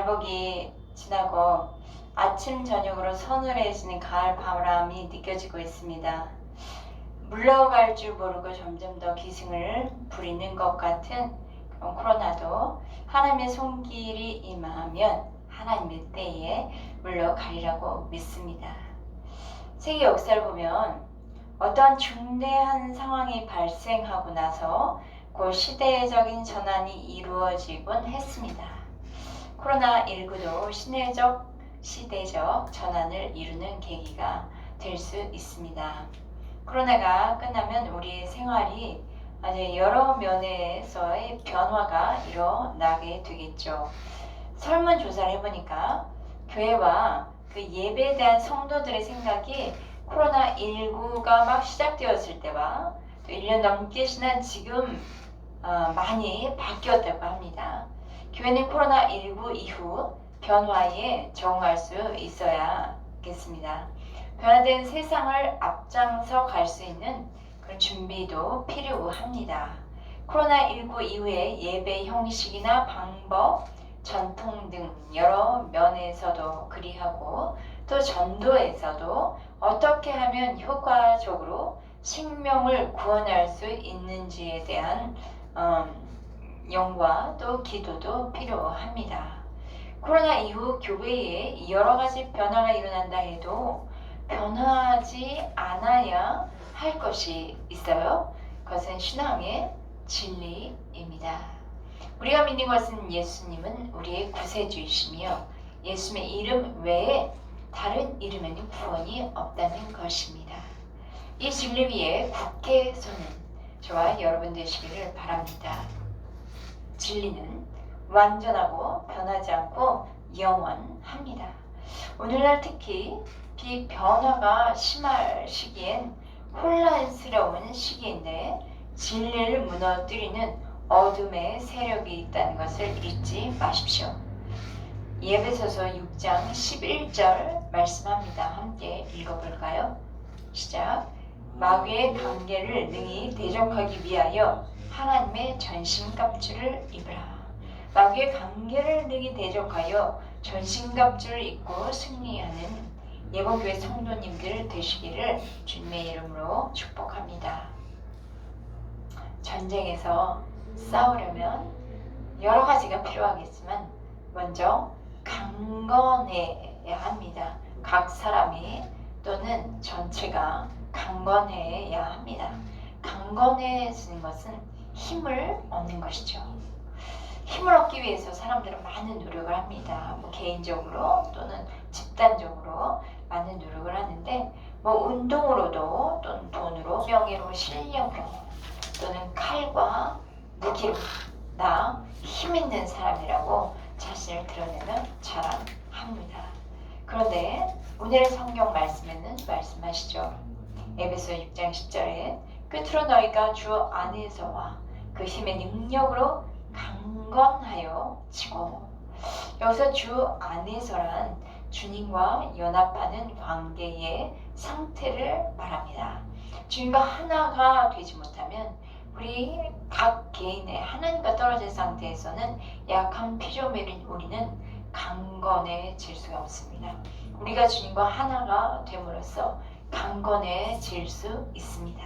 말복이 지나고 아침 저녁으로 서늘해지는 가을 바람이 느껴지고 있습니다. 물러갈 줄 모르고 점점 더 기승을 부리는 것 같은 그런 코로나도 하나님의 손길이 임하면 하나님의 때에 물러가리라고 믿습니다. 세계 역사를 보면 어떠한 중대한 상황이 발생하고 나서 그 시대적인 전환이 이루어지곤 했습니다. 코로나19도 시대적 전환을 이루는 계기가 될 수 있습니다. 코로나가 끝나면 우리의 생활이 아주 여러 면에서의 변화가 일어나게 되겠죠. 설문조사를 해보니까 교회와 그 예배에 대한 성도들의 생각이 코로나19가 막 시작되었을 때와 또 1년 넘게 지난 지금 많이 바뀌었다고 합니다. 교회는 코로나19 이후 변화에 적응할 수 있어야겠습니다. 변화된 세상을 앞장서 갈 수 있는 그런 준비도 필요합니다. 코로나19 이후에 예배 형식이나 방법, 전통 등 여러 면에서도 그리하고 또 전도에서도 어떻게 하면 효과적으로 생명을 구원할 수 있는지에 대한 연구와 또 기도도 필요합니다. 코로나 이후 교회에 여러 가지 변화가 일어난다 해도 변화하지 않아야 할 것이 있어요. 그것은 신앙의 진리입니다. 우리가 믿는 것은 예수님은 우리의 구세주이시며 예수님의 이름 외에 다른 이름에는 구원이 없다는 것입니다. 이 진리 위에 굳게 서는 저와 여러분 되시기를 바랍니다. 진리는 완전하고 변하지 않고 영원합니다. 오늘날 특히 변화가 심할 시기엔 혼란스러운 시기인데 진리를 무너뜨리는 어둠의 세력이 있다는 것을 잊지 마십시오. 에베소서 6장 11절 말씀합니다. 함께 읽어볼까요? 시작. 마귀의 관계를 능히 대적하기 위하여 하나님의 전신갑주를 입으라. 마귀의 관계를 능히 대적하여 전신갑주를 입고 승리하는 예번교회 성도님들 되시기를 주님의 이름으로 축복합니다. 전쟁에서 싸우려면 여러 가지가 필요하겠지만 먼저 강건해야 합니다. 각 사람이 또는 전체가 강건해야 합니다. 강건해지는 것은 힘을 얻는 것이죠. 힘을 얻기 위해서 사람들은 많은 노력을 합니다. 개인적으로 또는 집단적으로 많은 노력을 하는데 운동으로도 또는 돈으로, 명예로, 실력으로 또는 칼과 무기로 나 힘 있는 사람이라고 자신을 드러내면 자랑합니다. 그런데 오늘의 성경 말씀에는 말씀하시죠. 에베소 6장 10절에 끝으로 너희가 주 안에서와 그 힘의 능력으로 강건하여 지고, 여기서 주 안에서란 주님과 연합하는 관계의 상태를 말합니다. 주님과 하나가 되지 못하면 우리 각 개인의 하나님과 떨어진 상태에서는 약한 피조물인 우리는 강건해질 수가 없습니다. 우리가 주님과 하나가 됨으로써 강건해질 수 있습니다.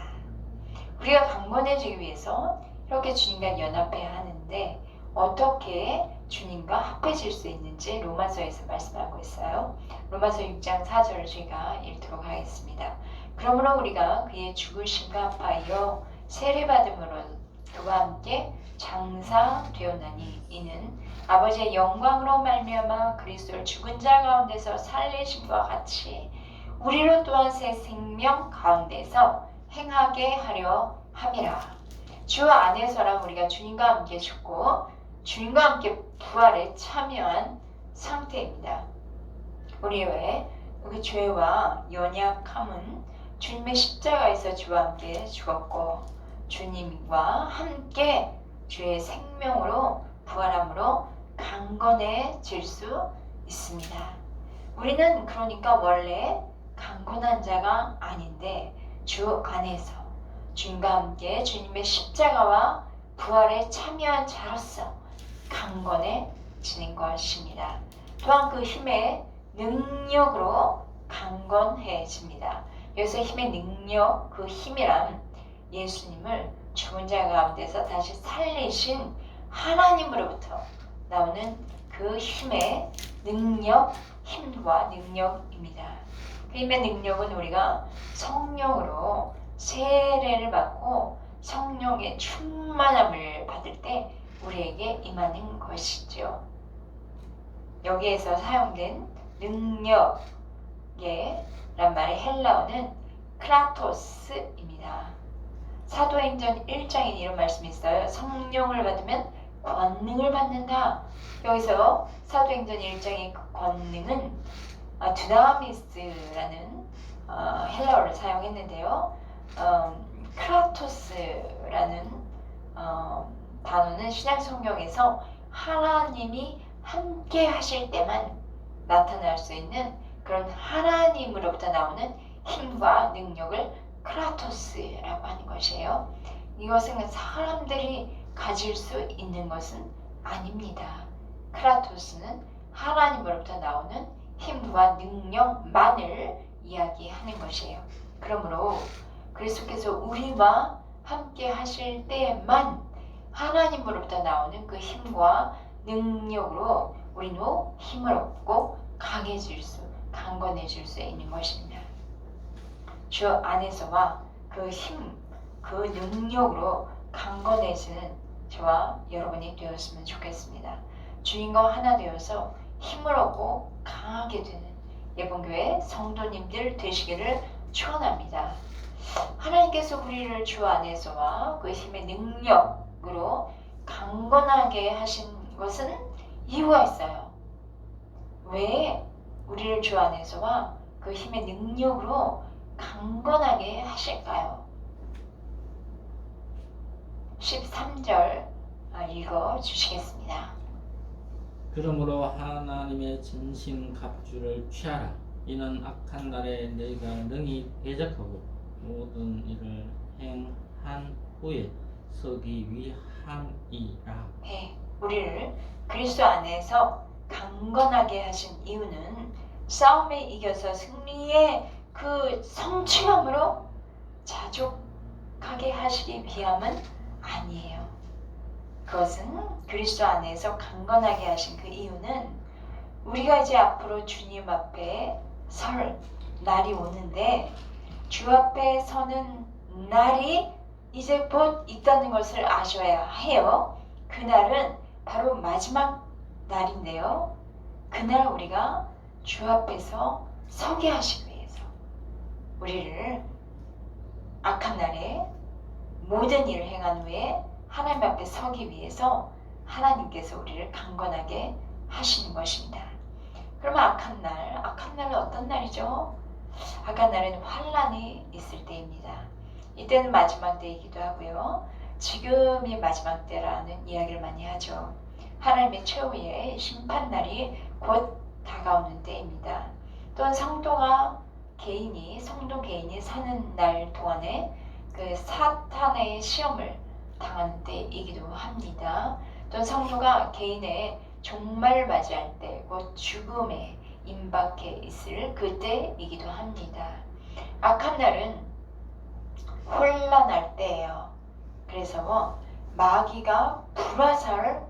우리가 강건해지기 위해서 이렇게 주님과 연합해야 하는데 어떻게 주님과 합해질 수 있는지 로마서에서 말씀하고 있어요. 로마서 6장 4절을 제가 읽도록 하겠습니다. 그러므로 우리가 그의 죽으심과 합하여 세례받음으로 그와 함께 장사되었나니 이는 아버지의 영광으로 말미암아 그리스도를 죽은 자 가운데서 살리심과 같이 우리로 또한 새 생명 가운데서 행하게 하려 함이라. 주 안에서란 우리가 주님과 함께 죽고 주님과 함께 부활에 참여한 상태입니다. 우리의 그 죄와 연약함은 주님의 십자가에서 주와 함께 죽었고 주님과 함께 주의 생명으로 부활함으로 강건해질 수 있습니다. 우리는 그러니까 원래 강건한 자가 아닌데 주 안에서 주님과 함께 주님의 십자가와 부활에 참여한 자로서 강건해집니다. 지닌 것입니다. 또한 그 힘의 능력으로 강건해집니다. 여기서 힘의 능력, 그 힘이란 예수님을 죽은 자 가운데서 다시 살리신 하나님으로부터 나오는 그 힘의 능력, 힘과 능력입니다. 그 힘의 능력은 우리가 성령으로 세례를 받고 성령의 충만함을 받을 때 우리에게 임하는 것이죠. 여기에서 사용된 능력의 란 말의 헬라어는 크라토스입니다. 사도행전 1장에 이런 말씀이 있어요. 성령을 받으면 권능을 받는다. 여기서 사도행전 1장의 그 권능은 드나미스라는 헬라어를 사용했는데요. 크라토스라는 단어는 신약 성경에서 하나님이 함께 하실 때만 나타날 수 있는 그런 하나님으로부터 나오는 힘과 능력을 크라토스라고 하는 것이에요. 이것은 사람들이 가질 수 있는 것은 아닙니다. 크라토스는 하나님으로부터 나오는 힘과 능력만을 이야기하는 것이에요. 그러므로 그리스도께서 우리와 함께 하실 때만 하나님으로부터 나오는 그 힘과 능력으로 우리는 힘을 얻고 강건해질 수 있는 것입니다. 주 안에서와 그 힘, 그 능력으로 강건해지는 저와 여러분이 되었으면 좋겠습니다. 주님과 하나 되어서 힘을 얻고 강하게 되는 예봉교회 성도님들 되시기를 축원합니다. 하나님께서 우리를 주 안에서와 그 힘의 능력으로 강건하게 하신 것은 이유가 있어요. 왜 우리를 주 안에서와 그 힘의 능력으로 강건하게 하실까요? 13절 읽어 주시겠습니다. 그러므로 하나님의 진심 갑주를 취하라. 이는 악한 날에 너희가 능히 대적하고 모든 일을 행한 후에 서기 위함이라. 네, 우리를 그리스도 안에서 강건하게 하신 이유는 싸움에 이겨서 승리의 그 성취함으로 자족하게 하시기 위함은 아니에요. 그것은 그리스도 안에서 강건하게 하신 그 이유는 우리가 이제 앞으로 주님 앞에 설 날이 오는데 주 앞에 서는 날이 이제 곧 있다는 것을 아셔야 해요. 그날은 바로 마지막 날인데요. 그날 우리가 주 앞에서 서게 하시기 위해서 우리를 악한 날에 모든 일을 행한 후에 하나님 앞에 서기 위해서 하나님께서 우리를 강건하게 하시는 것입니다. 그러면 악한 날은 어떤 날이죠? 악한 날은 환란이 있을 때입니다. 이때는 마지막 때이기도 하고요. 지금이 마지막 때라는 이야기를 많이 하죠. 하나님의 최후의 심판날이 곧 다가오는 때입니다. 또한 성도 개인이 사는 날 동안에 그 사탄의 시험을 당하는 때이기도 합니다. 또한 성도가 개인의 종말을 맞이할 때, 곧 죽음에 임박해 있을 그때이기도 합니다. 악한 날은 혼란할 때예요. 그래서 마귀가 불화살을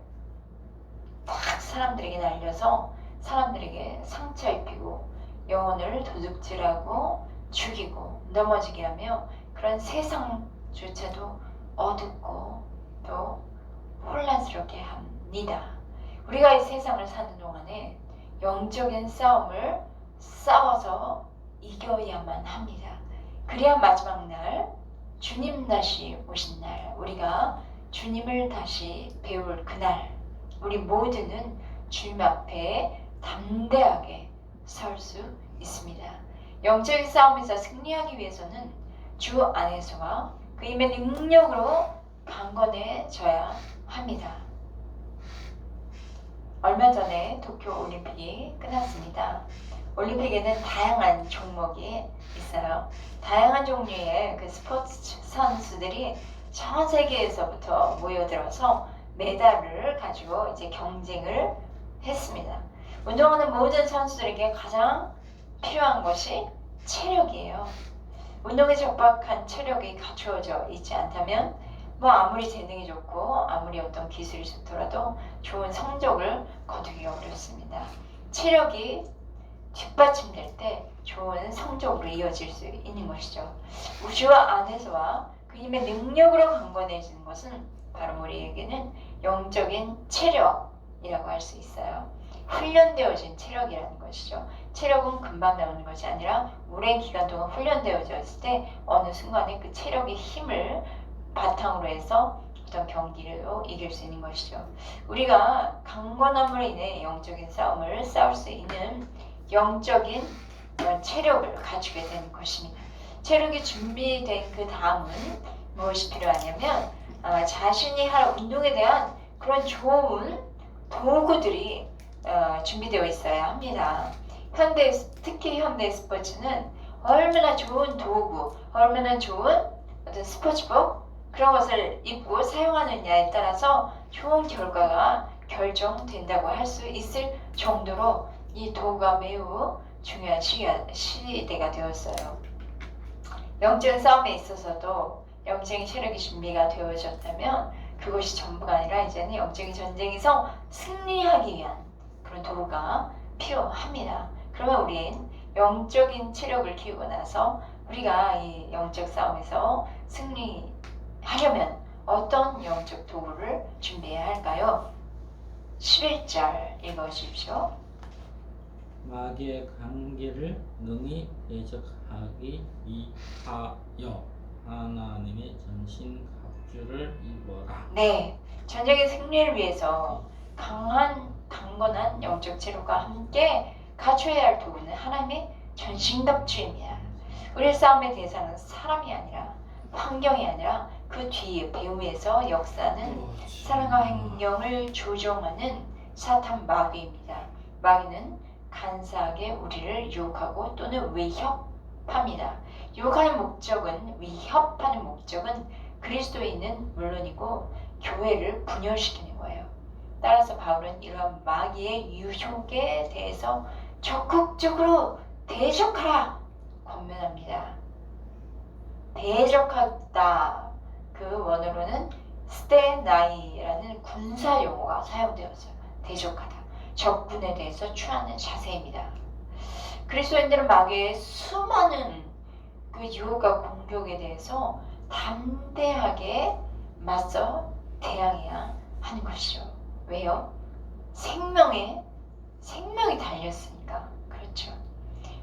딱 사람들에게 날려서 사람들에게 상처 입히고 영혼을 도둑질하고 죽이고 넘어지게 하며 그런 세상조차도 어둡고 또 혼란스럽게 합니다. 우리가 이 세상을 사는 동안에 영적인 싸움을 싸워서 이겨야만 합니다. 그래야 마지막 날 주님 다시 오신 날 우리가 주님을 다시 배울 그날 우리 모두는 주님 앞에 담대하게 설 수 있습니다. 영적인 싸움에서 승리하기 위해서는 주 안에서와 그 힘의 능력으로 강건해져야 합니다. 얼마 전에 도쿄 올림픽이 끝났습니다. 올림픽에는 다양한 종목이 있어요. 다양한 종류의 그 스포츠 선수들이 전 세계에서부터 모여들어서 메달을 가지고 이제 경쟁을 했습니다. 운동하는 모든 선수들에게 가장 필요한 것이 체력이에요. 운동에 적박한 체력이 갖추어져 있지 않다면 뭐 아무리 재능이 좋고 아무리 어떤 기술이 좋더라도 좋은 성적을 거두기가 어렵습니다. 체력이 뒷받침될 때 좋은 성적으로 이어질 수 있는 것이죠. 우주와 안에서와 그 힘의 능력으로 강건해지는 것은 바로 우리에게는 영적인 체력이라고 할 수 있어요. 훈련되어진 체력이라는 것이죠. 체력은 금방 나오는 것이 아니라 오랜 기간 동안 훈련되어졌을 때 어느 순간에 그 체력의 힘을 바탕으로 해서 어떤 경기로 이길 수 있는 것이죠. 우리가 강건함으로 인해 영적인 싸움을 싸울 수 있는 영적인 체력을 갖추게 되는 것입니다. 체력이 준비된 그 다음은 무엇이 필요하냐면 자신이 할 운동에 대한 그런 좋은 도구들이 준비되어 있어야 합니다. 특히 현대 스포츠는 얼마나 좋은 도구, 얼마나 좋은 어떤 스포츠복 그런 것을 입고 사용하느냐에 따라서 좋은 결과가 결정된다고 할 수 있을 정도로 이 도구가 매우 중요한 시대가 되었어요. 영적인 싸움에 있어서도 영적인 체력이 준비가 되어졌다면 그것이 전부가 아니라 이제는 영적인 전쟁에서 승리하기 위한 그런 도구가 필요합니다. 그러면 우린 영적인 체력을 키우고 나서 우리가 이 영적 싸움에서 승리하려면 어떤 영적 도구를 준비해야 할까요? 11절 읽어주십시오. 마귀의 관계를 능히 대적하기 위하여 하나님의 전신 갑주를 입어라. 네, 전쟁의 승리를 위해서 강건한 영적 체력과 함께 갖춰야 할 도구는 하나님의 전신갑주입니다. 우리의 싸움의 대상은 사람이 아니라 환경이 아니라 그 뒤에 배후에서 역사는 사랑과 행동을 조종하는 사탄 마귀입니다. 마귀는 간사하게 우리를 유혹하고 또는 위협합니다. 유혹하는 목적은 위협하는 목적은 그리스도인은 물론이고 교회를 분열시키는 거예요. 따라서 바울은 이러한 마귀의 유혹에 대해서 적극적으로 대적하라 권면합니다. 대적하다 그 원어로는 스테나이라는 군사 용어가 사용되었어요. 대적하다. 적군에 대해서 취하는 자세입니다. 그리스도인들은 마귀의 수많은 그 유혹과 공격에 대해서 담대하게 맞서 대항해야 하는 것이죠. 왜요? 생명이 달렸으니까. 그렇죠.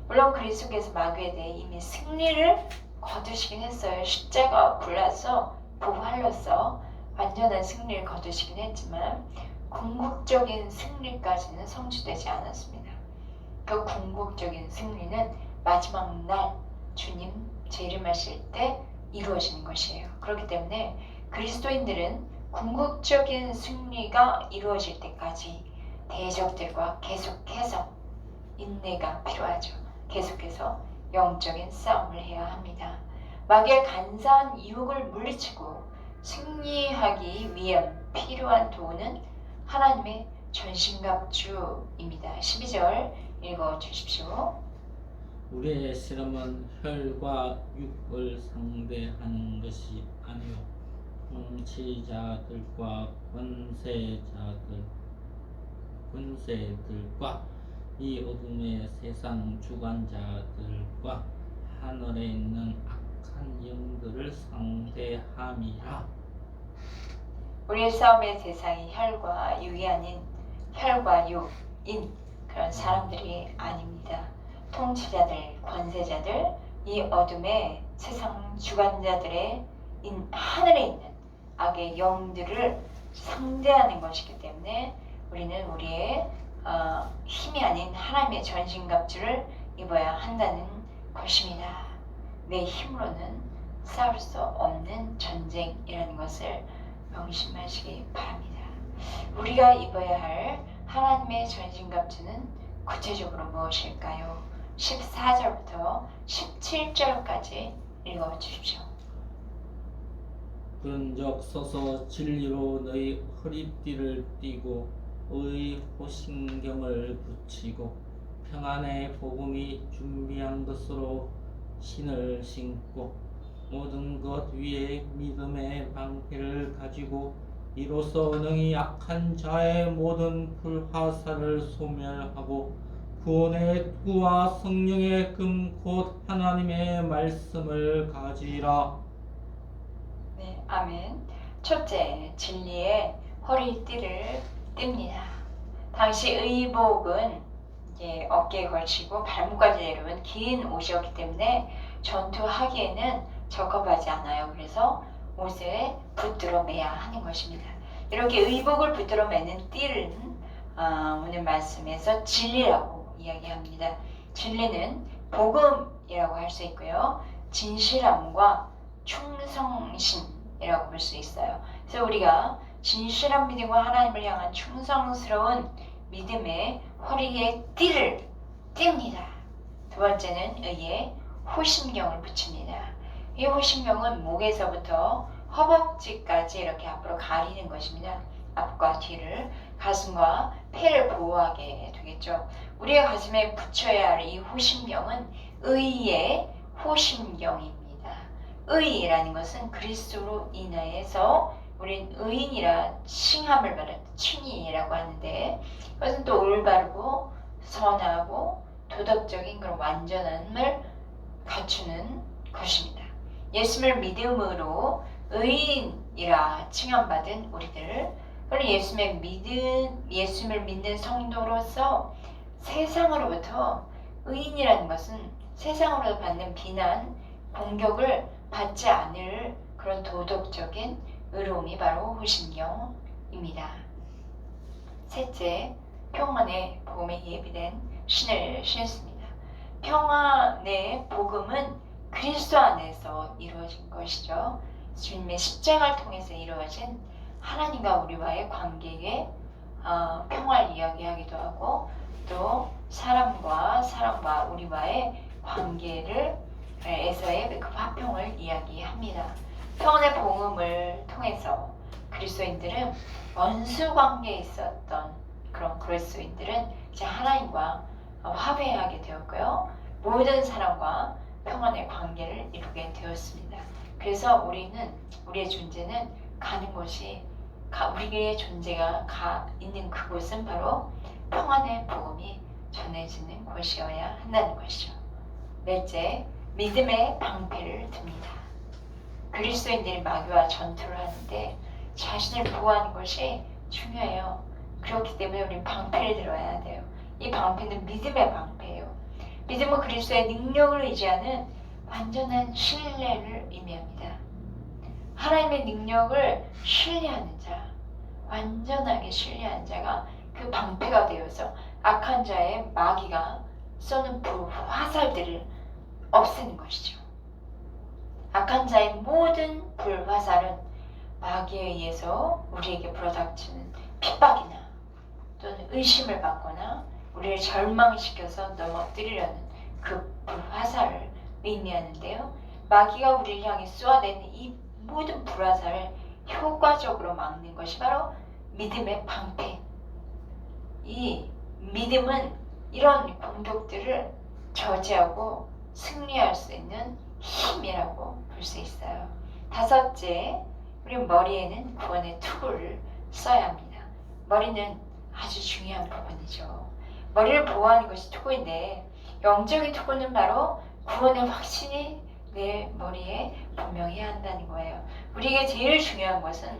물론 그리스도께서 마귀에 대해 이미 승리를 거두시긴 했어요. 십자가 불라서 부활로서 완전한 승리를 거두시긴 했지만 궁극적인 승리까지는 성취되지 않았습니다. 그 궁극적인 승리는 마지막 날 주님 재림하실 때 이루어지는 것이에요. 그렇기 때문에 그리스도인들은 궁극적인 승리가 이루어질 때까지 대적들과 계속해서 인내가 필요하죠. 계속해서 영적인 싸움을 해야 합니다. 마귀의 간사한 유혹을 물리치고 승리하기 위한 필요한 도구는 하나님의 전신갑주입니다. 12절 읽어주십시오. 우리의 실험은 혈과 육을 상대하는 것이 아니요 통치자들과 권세들과 이 어둠의 세상 주관자들과 하늘에 있는 악한 영들을 상대함이라. 우리의 싸움의 대상이 혈과 육이 아닌 혈과 육인 그런 사람들이 아닙니다. 통치자들, 권세자들, 이 어둠의 세상 주관자들의 하늘에 있는 악의 영들을 상대하는 것이기 때문에 우리는 우리의 힘이 아닌 하나님의 전신갑주를 입어야 한다는 것입니다. 내 힘으로는 싸울 수 없는 전쟁이라는 것을 명심하시기 바랍니다. 우리가 입어야 할 하나님의 전신갑주는 구체적으로 무엇일까요? 14절부터 17절까지 읽어주십시오. 그런즉 서서 진리로 너희 허리띠를 띠고 호신경을 붙이고 평안의 복음이 준비한 것으로 신을 신고 모든 것 위에 믿음의 방패를 가지고 이로써 능히 악한 자의 모든 불화살을 소멸하고 구원의 투구와 성령의 금 곧 하나님의 말씀을 가지라. 네, 아멘. 첫째, 진리의 허리띠를 띱니다. 당시 의복은 어깨에 걸치고 발목까지 내려온 긴 옷이었기 때문에 전투하기에는 적합하지 않아요. 그래서 옷에 붙들어 매야 하는 것입니다. 이렇게 의복을 붙들어 매는 띠는 오늘 말씀에서 진리라고 이야기합니다. 진리는 복음이라고 할 수 있고요. 진실함과 충성심이라고 볼 수 있어요. 그래서 우리가 진실한 믿음과 하나님을 향한 충성스러운 믿음의 허리에 띠를 띱니다. 두 번째는 의에 호심경을 붙입니다. 이 호심경은 목에서부터 허벅지까지 이렇게 앞으로 가리는 것입니다. 앞과 뒤를, 가슴과 폐를 보호하게 되겠죠. 우리의 가슴에 붙여야 할 이 호심경은 의의 호심경입니다. 의라는 것은 그리스도로 인하여서 우린 의인이라 칭함을 받은 칭의라고 하는데, 그것은 또 올바르고 선하고 도덕적인 그런 완전함을 갖추는 것입니다. 예수를 믿음으로 의인이라 칭함받은 우리들, 그리고 예수를 믿는 성도로서 세상으로부터 의인이라는 것은 세상으로 받는 비난, 공격을 받지 않을 그런 도덕적인 의로움이 바로 호신경입니다. 셋째, 평안의 복음에 예비된 신을 신습니다. 평안의 복음은 그리스도 안에서 이루어진 것이죠. 주님의 십자가를 통해서 이루어진 하나님과 우리와의 관계의 평화를 이야기하기도 하고, 또 사람과 우리와의 관계를 에서의 그 화평을 이야기합니다. 평안의 복음을 통해서 그리스도인들은 원수 관계에 있었던 그런 그리스도인들은 이제 하나님과 화해하게 되었고요. 모든 사람과 평안의 관계를 이루게 되었습니다. 그래서 우리의 존재는 가는 곳이, 우리의 존재가 있는 그곳은 바로 평안의 복음이 전해지는 곳이어야 한다는 것이죠. 넷째, 믿음의 방패를 듭니다. 그리스도인들이 마귀와 전투를 하는데 자신을 보호하는 것이 중요해요. 그렇기 때문에 우리는 방패를 들어야 돼요. 이 방패는 믿음의 방패예요. 믿음은 그리스도의 능력을 의지하는 완전한 신뢰를 의미합니다. 하나님의 능력을 신뢰하는 자, 완전하게 신뢰하는 자가 그 방패가 되어서 악한 자의 마귀가 쏘는 불화살들을 없애는 것이죠. 악한 자의 모든 불화살은 마귀에 의해서 우리에게 불어닥치는 핍박이나 또는 의심을 받거나 우리를 절망시켜서 넘어뜨리려는 그 불화살을 의미하는데요. 마귀가 우리를 향해 쏘아대는 이 모든 불화살을 효과적으로 막는 것이 바로 믿음의 방패. 이 믿음은 이런 공격들을 저지하고 승리할 수 있는 힘이라고 볼 수 있어요. 다섯째, 우리 머리에는 구원의 투구를 써야 합니다. 머리는 아주 중요한 부분이죠. 머리를 보호하는 것이 투구인데, 영적인 투구는 바로 구원의 확신이 내 머리에 분명해야 한다는 거예요. 우리에게 제일 중요한 것은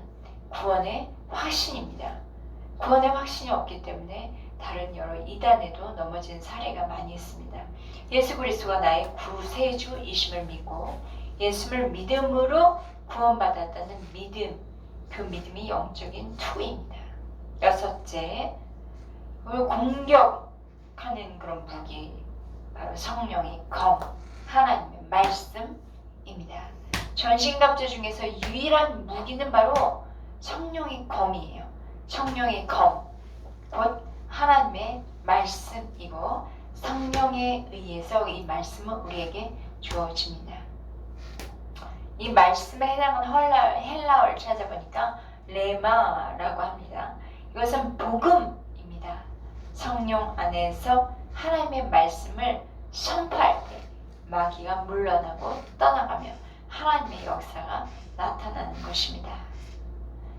구원의 확신입니다. 구원의 확신이 없기 때문에 다른 여러 이단에도 넘어진 사례가 많이 있습니다. 예수 그리스도가 나의 구세주이심을 믿고 예수를 믿음으로 구원받았다는 믿음, 그 믿음이 영적인 투구입니다. 여섯째, 공격하는 그런 무기, 바로 성령의 검, 하나님의 말씀입니다. 전신갑주 중에서 유일한 무기는 바로 성령의 검이에요. 성령의 검, 곧 하나님의 말씀이고 성령에 의해서 이 말씀은 우리에게 주어집니다. 이 말씀에 해당하는 헬라어를 찾아보니까 레마라고 합니다. 이것은 복음, 성령 안에서 하나님의 말씀을 선포할 때 마귀가 물러나고 떠나가며 하나님의 역사가 나타나는 것입니다.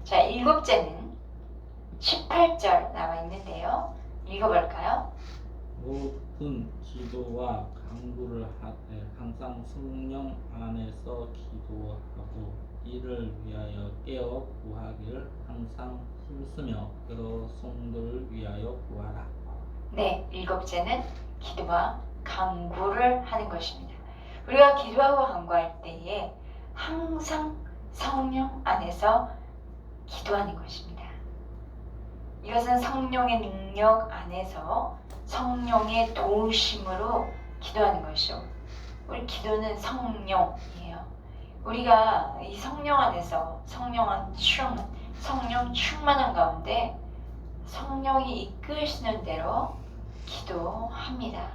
자, 일곱째는 18절 나와 있는데요. 읽어볼까요? 모든 기도와 간구를 하되 항상 성령 안에서 기도하고 이를 위하여 깨어 구하기를 항상 힘쓰며 여러 성도를 위하여 구하라. 네, 일곱째는 기도와 간구를 하는 것입니다. 우리가 기도하고 간구할 때에 항상 성령 안에서 기도하는 것입니다. 이것은 성령의 능력 안에서 성령의 도우심으로 기도하는 것이죠. 우리 기도는 성령이에요. 우리가 이 성령 안에서 성령 충만한 가운데 성령이 이끄시는 대로 기도합니다.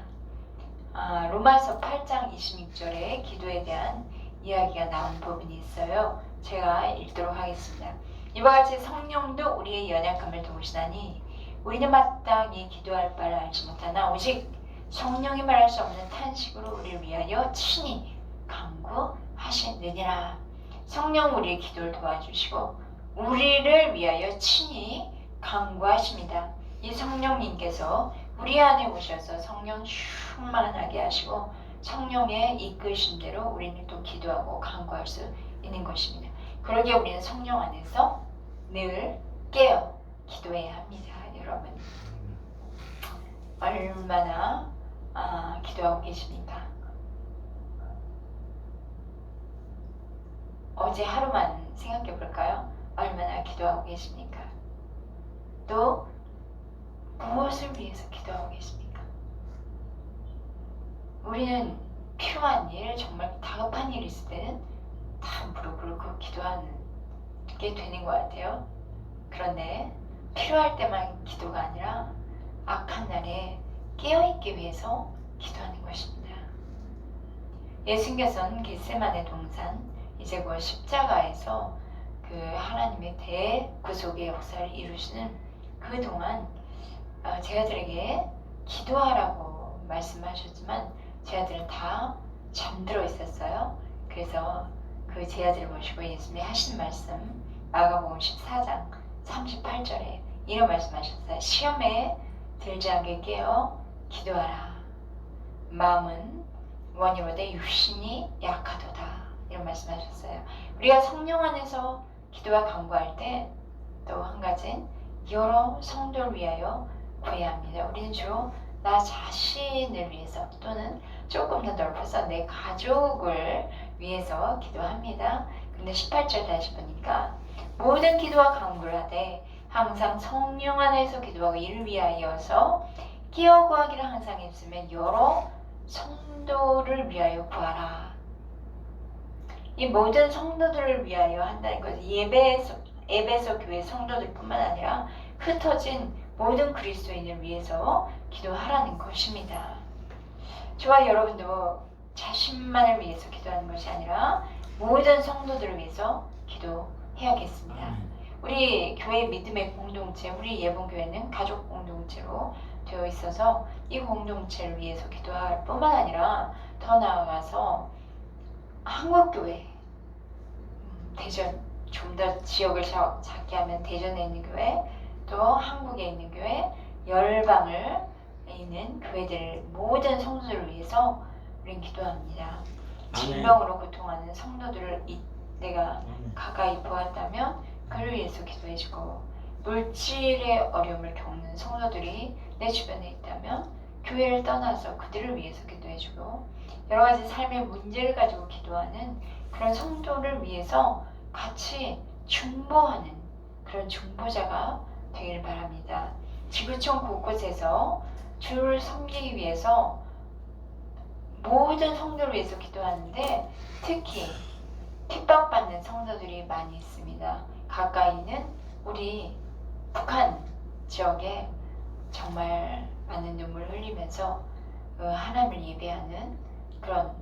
로마서 8장 26절에 기도에 대한 이야기가 나온 부분이 있어요. 제가 읽도록 하겠습니다. 이와 같이 성령도 우리의 연약함을 도우시나니 우리는 마땅히 기도할 바를 알지 못하나 오직 성령이 말할 수 없는 탄식으로 우리를 위하여 친히 간구하시느니라. 성령 우리의 기도를 도와주시고 우리를 위하여 친히 간구하십니다. 이 성령님께서 우리 안에 오셔서 성령 충만하게 하시고 성령의 이끄신 대로 우리는 또 기도하고 간구할 수 있는 것입니다. 그러기에 우리는 성령 안에서 늘 깨어 기도해야 합니다. 여러분 얼마나 기도하고 계십니까? 어제 하루만 생각해 볼까요? 얼마나 기도하고 계십니까? 또 무엇을 위해서 기도하고 계십니까? 우리는 필요한 일, 정말 다급한 일 있을 때는 다 무릎 꿇고 기도하는 게 되는 것 같아요. 그런데 필요할 때만 기도가 아니라 악한 날에 깨어있기 위해서 기도하는 것입니다. 예수님께서는 겟세마네 동산 이제 곧 십자가에서 그 하나님의 대구속의 역사를 이루시는 그동안 제 아들에게 기도하라고 말씀하셨지만 제 아들은 다 잠들어 있었어요. 그래서 그 제 아들을 모시고 예수님이 하신 말씀 마가복음 14장 38절에 이런 말씀하셨어요. 시험에 들지 않게 깨어 기도하라. 마음은 원이로되 육신이 약하도다. 이런 말씀하셨어요. 우리가 성령 안에서 기도와 간구할 때 또 한 가지는 여러 성도를 위하여 구해야 합니다. 우리는 주로 나 자신을 위해서 또는 조금 더 넓혀서 내 가족을 위해서 기도합니다. 근데 18절 다시 보니까 모든 기도와 간구를 하되 항상 성령 안에서 기도하고 이를 위하여서 깨어 구하기를 항상 했으면 여러 성도를 위하여 구하라. 이 모든 성도들을 위하여 한다는 것은 에베소 교회 성도들뿐만 아니라 흩어진 모든 그리스도인을 위해서 기도하라는 것입니다. 저와 여러분도 자신만을 위해서 기도하는 것이 아니라 모든 성도들을 위해서 기도해야겠습니다. 우리 교회 믿음의 공동체, 우리 예봉교회는 가족 공동체로 되어 있어서 이 공동체를 위해서 기도할 뿐만 아니라 더 나아가서 한국교회, 대전, 좀 더 지역을 작게 하면 대전에 있는 교회, 또 한국에 있는 교회, 열방을 있는 교회들 모든 성도들을 위해서 우리는 기도합니다. 질병으로 고통하는 성도들을 내가 가까이 보았다면 그를 위해서 기도해주고, 물질의 어려움을 겪는 성도들이 내 주변에 있다면 교회를 떠나서 그들을 위해서 기도해주고, 여러 가지 삶의 문제를 가지고 기도하는 그런 성도를 위해서 같이 중보하는 그런 중보자가 되길 바랍니다. 지구촌 곳곳에서 주를 섬기기 위해서 모든 성도를 위해서 기도하는데 특히 핍박받는 성도들이 많이 있습니다. 가까이 있는 우리 북한 지역에 정말 많은 눈물을 흘리면서 하나님을 예배하는 그런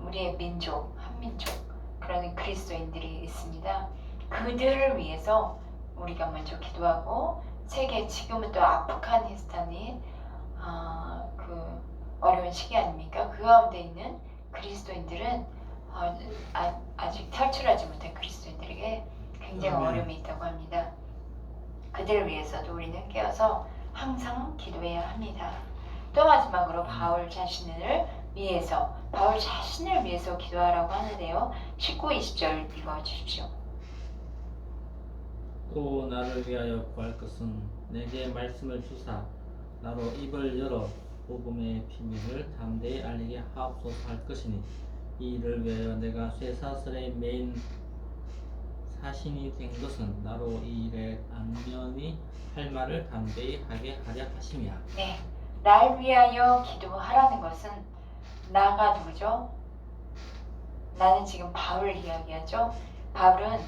우리의 민족, 한민족 그런 그리스도인들이 있습니다. 그들을 위해서 우리가 먼저 기도하고 세계 지금은 또 아프가니스탄이 그 어려운 시기 아닙니까? 그 가운데 있는 그리스도인들은 아직 탈출하지 못한 그리스도인들에게 굉장히 어려움이 있다고 합니다. 그들을 위해서도 우리는 깨어서 항상 기도해야 합니다. 또 마지막으로 바울 자신을 위해서 기도하라고 하는데요. 19, 20절 읽어주십시오. 또 나를 위하여 구할 것은 내게 말씀을 주사 나로 입을 열어 복음의 비밀을 담대히 알리게 하옵소서 할 것이니 이 일을 위하여 내가 쇠사슬에 매인 사신이 된 것은 나로 이 일에 안면이 할 말을 담대히 하게 하려 하심이야. 네, 날 위하여 기도하라는 것은 나가 누구죠? 나는 지금 바울을 이야기하죠. 바울은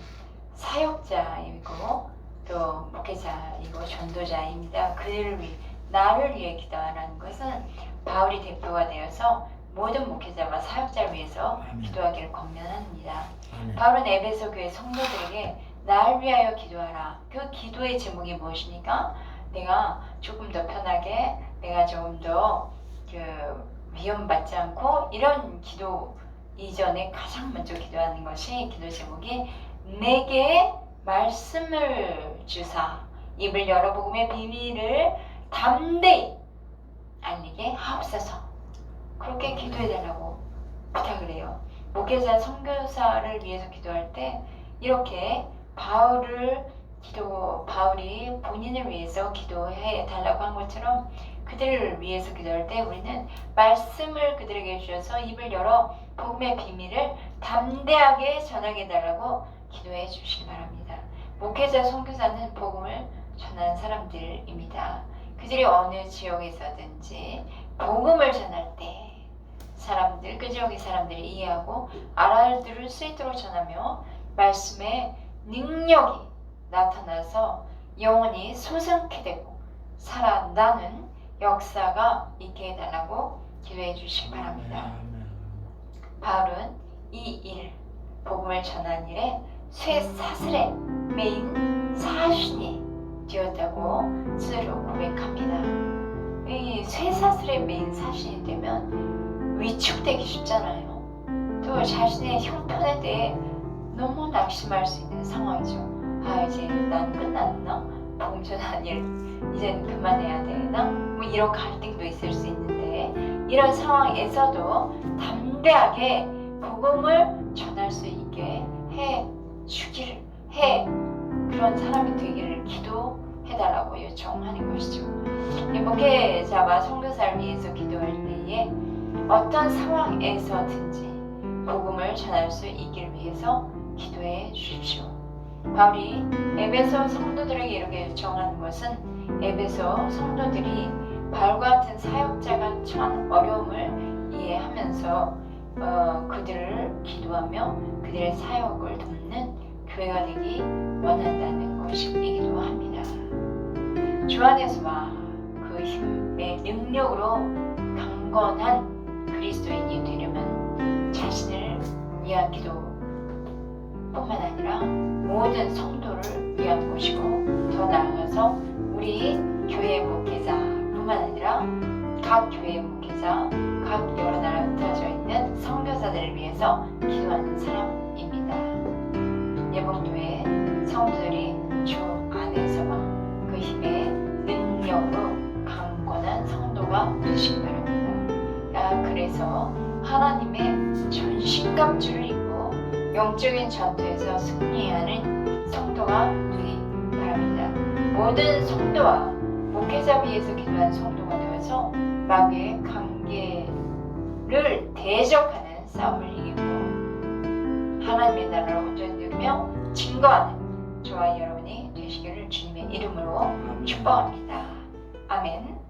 사역자이고 또 목회자이고 전도자입니다. 나를 위해 기도하라는 것은 바울이 대표가 되어서 모든 목회자와 사역자를 위해서 기도하기를 권면합니다. 바울은 에베소 교회 성도들에게 날 위하여 기도하라. 그 기도의 제목이 무엇입니까? 내가 조금 더 편하게, 내가 조금 더 위험받지 않고 이런 기도 이전에 가장 먼저 기도하는 것이 기도 제목이 내게 말씀을 주사 입을 열어 복음의 비밀을 담대히 알리게 하옵소서. 그렇게 기도해달라고 부탁을 해요. 목회자 선교사를 위해서 기도할 때 이렇게 바울이 본인을 위해서 기도해 달라고 한 것처럼 그들을 위해서 기도할 때 우리는 말씀을 그들에게 주셔서 입을 열어 복음의 비밀을 담대하게 전하게 해달라고 기도해 주시기 바랍니다. 목회자 선교사는 복음을 전하는 사람들입니다. 그들이 어느 지역에서든지 복음을 전할 때 그 지역의 사람들이 이해하고 알아들을 수 있도록 전하며 말씀의 능력이 나타나서 영혼이 소생케 되고 살아나는 역사가 있게 해달라고 기도해 주시기 바랍니다. 바울은 이 일, 복음을 전한 일에 쇠사슬에 매인 사신이 되었다고 스스로 고백합니다. 이 쇠사슬에 매인 사신이 되면 위축되기 쉽잖아요. 또 자신의 형편에 대해 너무 낙심할 수 있는 상황이죠. 이제 난 끝났나? 복음 전한 일 이제는 그만해야 되나? 뭐 이런 갈등도 있을 수 있는데 이런 상황에서도 담대하게 복음을 전할 수 있게 그런 사람이 되기를 기도해달라고 요청하는 것이죠. 목회자와 선교사를 위해서 기도할 때에 어떤 상황에서든지 복음을 전할 수 있기를 위해서 기도해 주십시오. 바울이 에베소 성도들에게 이렇게 요청하는 것은 에베소 성도들이 바울과 같은 사역자가 처한 어려움을 이해하면서 그들을 기도하며 그들의 사역을 돕는 교회가 되기 원한다는 것이기도 합니다. 주 안에서와 그 힘의 능력으로 강건한 그리스도인이 되려면 자신을 위한 기도뿐만 아니라 모든 성도를 위한 것이고 더 나아가서 우리 교회 목회자뿐만 아니라 각 교회 목회자, 각 여러 나라에 흩어져 있는 선교사들을 위해서 기도하는 사람입니다. 예복교회 성도들이 주 안에서와 그 힘의 능력으로 강건한 성도가 되시기 바랍니다. 그래서 하나님의 전신갑주를 입고 영적인 전투에서 승리하는 성도가 되기 바랍니다. 모든 성도와 목회자 위에서 기도하는 성도가 되어서 마귀의 관계를 대적하는 싸움을 이기고 하나님의 나라를 온전히 누리며 증거하는 저와 여러분이 되시기를 주님의 이름으로 축복합니다. 아멘.